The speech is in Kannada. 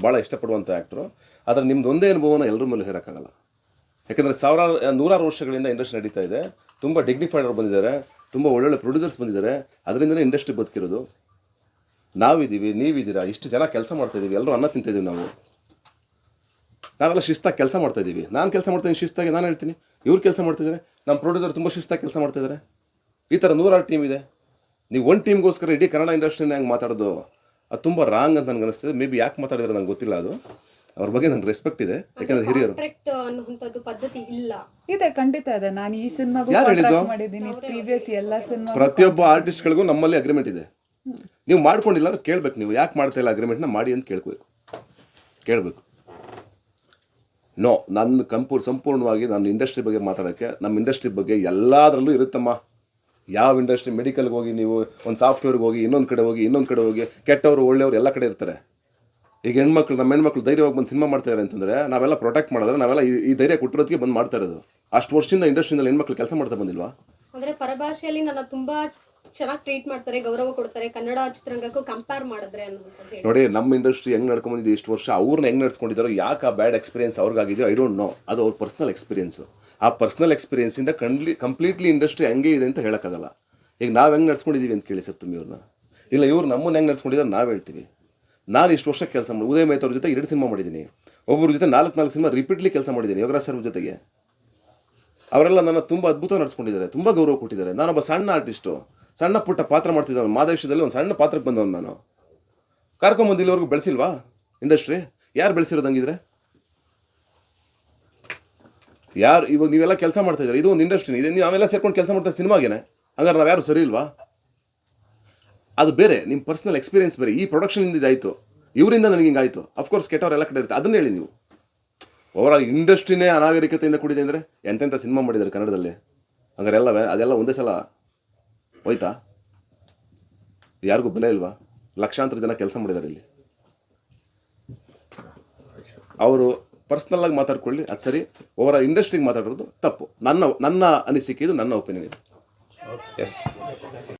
ಭಾಳ ಇಷ್ಟಪಡುವಂಥ ಆ್ಯಕ್ಟ್ರು. ಆದರೆ ನಿಮ್ದು ಒಂದೇ ಅನುಭವನ ಎಲ್ಲರ ಮೇಲೆ ಹೇರೋಕ್ಕಾಗಲ್ಲ. ಯಾಕೆಂದರೆ ನೂರಾರು ವರ್ಷಗಳಿಂದ ಇಂಡಸ್ಟ್ರಿ ನಡೀತಾ ಇದೆ. ತುಂಬ ಡಿಗ್ನಿಫೈಡ್ ಅವ್ರು ಬಂದಿದ್ದಾರೆ, ತುಂಬ ಒಳ್ಳೊಳ್ಳೆ ಪ್ರೊಡ್ಯೂಸರ್ಸ್ ಬಂದಿದ್ದಾರೆ. ಅದರಿಂದಲೇ ಇಂಡಸ್ಟ್ರಿ ಬದುಕಿರೋದು. ನಾವಿದ್ದೀವಿ, ನೀವಿದ್ದೀರಾ, ಇಷ್ಟು ಜನ ಕೆಲಸ ಮಾಡ್ತಾಯಿದ್ದೀವಿ, ಎಲ್ಲರೂ ಅನ್ನ ತಿಂತಾಯಿದ್ದೀವಿ. ನಾವೆಲ್ಲ ಶಿಸ್ತಾಗಿ ಕೆಲಸ ಮಾಡ್ತಾಯಿದ್ದೀವಿ. ನಾನು ಕೆಲಸ ಮಾಡ್ತಾಯಿದ್ದೀನಿ ಶಿಸ್ತಾಗಿ, ನಾನು ಹೇಳ್ತೀನಿ. ಇವ್ರು ಕೆಲಸ ಮಾಡ್ತಿದ್ದಾರೆ, ನಮ್ಮ ಪ್ರೊಡ್ಯೂಸರ್ ತುಂಬ ಶಿಸ್ತಾಗಿ ಕೆಲಸ ಮಾಡ್ತಾಯಿದ್ದಾರೆ. ಈ ಥರ 106 ಟೀಮ್ ಇದೆ. ನೀವು ಒಂದು ಟೀಮ್ಗೋಸ್ಕರ ಇಡೀ ಕನ್ನಡ ಇಂಡಸ್ಟ್ರಿನ ಹೆಂಗೆ ಮಾತಾಡೋದು, ಅದು ತುಂಬ ರಾಂಗ್ ಅಂತ ನನಗೆ ಅನಿಸ್ತದೆ. ಮೇ ಬಿ ಯಾಕೆ ಮಾತಾಡಿದ್ರೆ ನಂಗೆ ಗೊತ್ತಿಲ್ಲ. ಅದು ಅವ್ರ ಬಗ್ಗೆ ನನಗೆ ರೆಸ್ಪೆಕ್ಟ್ ಇದೆ, ಯಾಕಂದ್ರೆ ಹಿರಿಯರು. ಪದ್ಧತಿ ಇಲ್ಲ ಇದೆ, ಖಂಡಿತ ಇದೆ. ನಾನು ಈ ಸಿನಿಮಾಗೂ ಮಾಡಿದ್ದೀನಿ, ಪ್ರೀವಿಯಸ್ ಎಲ್ಲ ಸಿನಿಮಾ ಪ್ರತಿಯೊಬ್ಬ ಆರ್ಟಿಸ್ಟ್ಗಳಿಗೂ ನಮ್ಮಲ್ಲಿ ಅಗ್ರಿಮೆಂಟ್ ಇದೆ. ನೀವು ಮಾಡ್ಕೊಂಡಿಲ್ಲ ಅಂದ್ರೆ ಕೇಳಬೇಕು. ನೀವು ಯಾಕೆ ಮಾಡ್ತಾ ಇಲ್ಲ ಅಗ್ರಿಮೆಂಟ್ನ ಮಾಡಿ ಅಂತ ಕೇಳಬೇಕು. ನೋ, ನನ್ನ ಸಂಪೂರ್ಣವಾಗಿ ನಾನು ಇಂಡಸ್ಟ್ರಿ ಬಗ್ಗೆ ಮಾತಾಡೋಕ್ಕೆ, ನಮ್ಮ ಇಂಡಸ್ಟ್ರಿ ಬಗ್ಗೆ ಎಲ್ಲದರಲ್ಲೂ ಇರುತ್ತಮ್ಮ. ಯಾವ ಇಂಡಸ್ಟ್ರಿ, ಮೆಡಿಕಲ್ಗೆ ಹೋಗಿ, ನೀವು ಒಂದು ಸಾಫ್ಟ್ವೇರ್ಗೆ ಹೋಗಿ, ಇನ್ನೊಂದು ಕಡೆ ಹೋಗಿ, ಕೆಟ್ಟವರು ಒಳ್ಳೆಯವರು ಎಲ್ಲ ಕಡೆ ಇರ್ತಾರೆ. ಈಗ ನಮ್ಮ ಹೆಣ್ಮಕ್ಳು ಧೈರ್ಯವಾಗಿ ಬಂದು ಸಿನಿಮಾ ಮಾಡ್ತಾರೆ ಅಂತಂದರೆ ನಾವೆಲ್ಲ ಪ್ರೊಟೆಕ್ಟ್ ಮಾಡಿದ್ರೆ, ನಾವೆಲ್ಲ ಈ ಧೈರ್ಯ ಕೊಟ್ಟಿರೋದಕ್ಕೆ ಬಂದು ಮಾಡ್ತಾ ಇರೋದು. ಅಷ್ಟು ವರ್ಷದಿಂದ ಇಂಡಸ್ಟ್ರಿಯಿಂದ ಹೆಣ್ಮಕ್ಳು ಕೆಲಸ ಮಾಡ್ತಾ ಬಂದಿಲ್ವಾ? ಅಂದರೆ ಪರಭಾಷೆಯಲ್ಲಿ ನನ್ನ ತುಂಬಾ ಚೆನ್ನಾಗಿ ಟ್ರೀಟ್ ಮಾಡ್ತಾರೆ, ಗೌರವ ಕೊಡ್ತಾರೆ. ಕನ್ನಡ ಚಿತ್ರರಂಗಕ್ಕೂ ಕಂಪೇರ್ ಮಾಡಿದ್ರೆ ನೋಡಿ, ನಮ್ಮ ಇಂಡಸ್ಟ್ರಿ ಹೆಂಗೆ ನಡ್ಕೊಂಡ್ಬಂದಿದ್ದು ಇಷ್ಟು ವರ್ಷ, ಅವ್ರನ್ನ ಹೆಂಗೆ ನಡ್ಸ್ಕೊಂಡಿದ್ದಾರೋ, ಯಾಕೆ ಆ ಬ್ಯಾಡ್ ಎಕ್ಸ್ಪೀರಿಯನ್ಸ್ ಅವ್ರಿಗಾಗಿದೆಯೋ ಐ ಡೋಂಟ್ ನೋ. ಅದು ಅವ್ರ ಪರ್ಸ್ನಲ್ ಎಕ್ಸ್ಪೀರಿಯನ್ಸು. ಆ ಪರ್ಸ್ನಲ್ ಎಕ್ಸ್ಪೀರಿಯನ್ಸಿಂದ ಕಂಪ್ಲೀಟ್ಲಿ ಇಂಡಸ್ಟ್ರಿ ಹಂಗೆ ಇದೆ ಅಂತ ಹೇಳೋಕ್ಕಾಗಲ್ಲ. ಈಗ ನಾವು ಹೆಂಗೆ ನಡ್ಸ್ಕೊಂಡಿದ್ದೀವಿ ಅಂತ ಕೇಳಿ ಸಪ್ತಮಿ ಅವ್ರನ್ನ. ಇಲ್ಲ, ಇವ್ರು ನಮ್ಮನ್ನು ಹೆಂಗೆ ನಡ್ಸ್ಕೊಂಡಿದ್ದಾರೆ ನಾವು ಹೇಳ್ತೀವಿ. ನಾನು ಇಷ್ಟು ವರ್ಷ ಕೆಲಸ ಮಾಡಿ ಉದಯ ಮೇತ್ ಅವ್ರ ಜೊತೆ 2 ಸಿನಿಮಾ ಮಾಡಿದ್ದೀನಿ. ಒಬ್ಬರ ಜೊತೆ 4 ಸಿನಿಮಾ ರಿಪೀಟ್ಲಿ ಕೆಲಸ ಮಾಡಿದ್ದೀನಿ, ಯೋಗರಾಜ್ ಸರ್ ಜೊತೆಗೆ. ಅವರೆಲ್ಲ ನನ್ನ ತುಂಬ ಅದ್ಭುತವಾಗಿ ನಡ್ಸ್ಕೊಂಡಿದ್ದಾರೆ, ತುಂಬ ಗೌರವ ಕೊಟ್ಟಿದ್ದಾರೆ. ನಾನೊಬ್ಬ ಸಣ್ಣ ಆರ್ಟಿಸ್ಟು, ಸಣ್ಣ ಪುಟ್ಟ ಪಾತ್ರ ಮಾಡ್ತಿದ್ದವನು. ಮಾದೇಶದಲ್ಲಿ ಒಂದು ಸಣ್ಣ ಪಾತ್ರಕ್ಕೆ ಬಂದವನು. ನಾನು ಕರ್ಕೊಂಬಂದು ಇಲ್ಲಿವರೆಗೂ ಬೆಳೆಸಿಲ್ವಾ ಇಂಡಸ್ಟ್ರಿ? ಯಾರು ಬೆಳೆಸಿರೋದಂಗಿದ್ರೆ? ಯಾರು? ಇವಾಗ ನೀವೆಲ್ಲ ಕೆಲಸ ಮಾಡ್ತಾಯಿದ್ದಾರೆ, ಇದು ಒಂದು ಇಂಡಸ್ಟ್ರಿ ಇದೆ. ನಾವೆಲ್ಲ ಸೇರ್ಕೊಂಡು ಕೆಲಸ ಮಾಡ್ತಾ ಸಿನಿಮಾಗೇನೆ. ಹಂಗಾರೆ ನಾವು ಯಾರು ಸರಿ ಇಲ್ವಾ? ಅದು ಬೇರೆ, ನಿಮ್ಮ ಪರ್ಸ್ನಲ್ ಎಕ್ಸ್ಪೀರಿಯನ್ಸ್ ಬೇರೆ. ಈ ಪ್ರೊಡಕ್ಷನಿಂದ ಇದಾಯಿತು, ಇವರಿಂದ ನನಗೆ ಹಿಂಗಾಯಿತು. ಅಫ್ಕೋರ್ಸ್ ಕೆಟ್ಟವ್ರು ಎಲ್ಲ ಕಡೆ ಇರುತ್ತೆ, ಅದನ್ನ ಹೇಳಿ ನೀವು. ಓವರಾಲ್ ಇಂಡಸ್ಟ್ರಿನೇ ಅನಾಗರಿಕತೆಯಿಂದ ಕೂಡಿದೆ ಅಂದರೆ ಎಂತೆಂಥ ಸಿನಿಮಾ ಮಾಡಿದ್ದಾರೆ ಕನ್ನಡದಲ್ಲಿ. ಹಂಗಾರೆ ಅದೆಲ್ಲ ಒಂದೇ ಸಲ ಹೋಯ್ತಾ? ಯಾರಿಗೂ ಬೆಲೆ ಇಲ್ವಾ? ಲಕ್ಷಾಂತರ ಜನ ಕೆಲಸ ಮಾಡಿದ್ದಾರೆ ಇಲ್ಲಿ. ಅವರು ಪರ್ಸ್ನಲ್ಲಾಗಿ ಮಾತಾಡ್ಕೊಳ್ಳಿ, ಅದು ಸರಿ. ಓವರಾಲ್ ಇಂಡಸ್ಟ್ರಿಗೆ ಮಾತಾಡೋದು ತಪ್ಪು. ನನ್ನ ಅನಿಸಿಕೆ ಇದು, ನನ್ನ ಒಪಿನಿಯನ್ ಇದು. ಎಸ್.